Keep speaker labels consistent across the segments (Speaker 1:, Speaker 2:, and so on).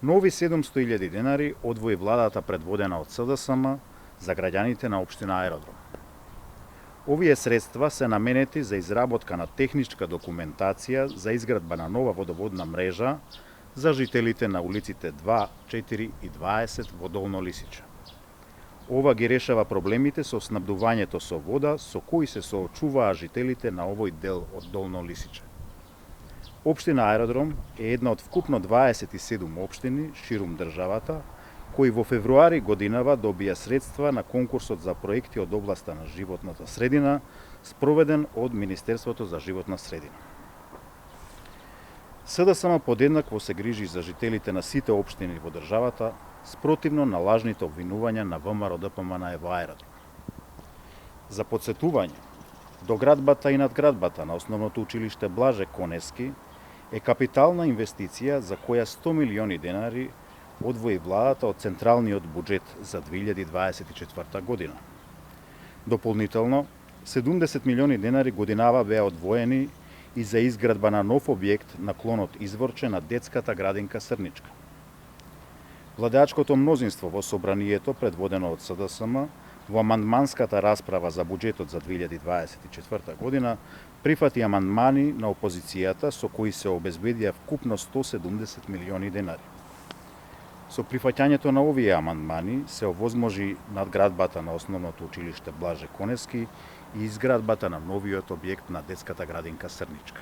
Speaker 1: Нови 700.000 денари одвои владата предводена од СДСМ за граѓаните на општина Аеродром. Овие средства се наменети за изработка на техничка документација за изградба на нова водоводна мрежа за жителите на улиците 2, 4 и 20 во Долно Лисиче. Ова ги решава проблемите со снабдувањето со вода со кои се соочуваа жителите на овој дел од Долно Лисиче. Општина Аеродром е една од вкупно 27 општини ширум државата, кои во февруари годинава добија средства на конкурсот за проекти од областа на животната средина, спроведен од Министерството за животна средина. СДСМ подеднакво се грижи за жителите на сите општини во државата, спротивно на лажните обвинувања на ВМРО ДПМН во Аеродром. За подсетување, доградбата и надградбата на основното училиште Блаже Конески е капитална инвестиција за која 100 милиони денари одвои владата од централниот буџет за 2024 година. Дополнително, 70 милиони денари годинава беа одвоени и за изградба на нов објект на клонот Изворче на детската градинка Срничка. Владеачкото мнозинство во собранието, предводено од СДСМ, во амандманската расправа за буџетот за 2024 година, прифати амандмани на опозицијата со кои се обезбедија вкупно 170 милиони денари. Со прифаќањето на овие амандмани се овозможи надградбата на основното училиште Блаже Конески и изградбата на новиот објект на детската градинка Срничка.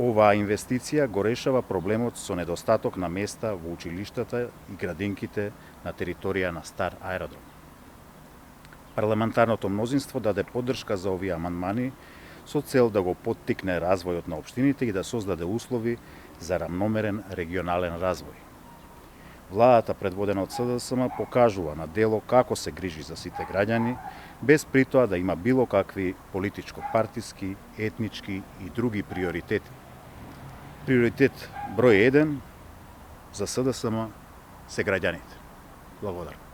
Speaker 1: Оваа инвестиција го решава проблемот со недостаток на места во училиштата и градинките на територија на Стар Аеродром. Парламентарното мнозинство даде поддршка за овие амандмани со цел да го поттикне развојот на општините и да создаде услови за рамномерен регионален развој. Владата, предводена од СДСМ, покажува на дело како се грижи за сите граѓани, без притоа да има било какви политичко-партиски, етнички и други приоритети. Приоритет број 1 за СДСМ се граѓаните. Благодарам.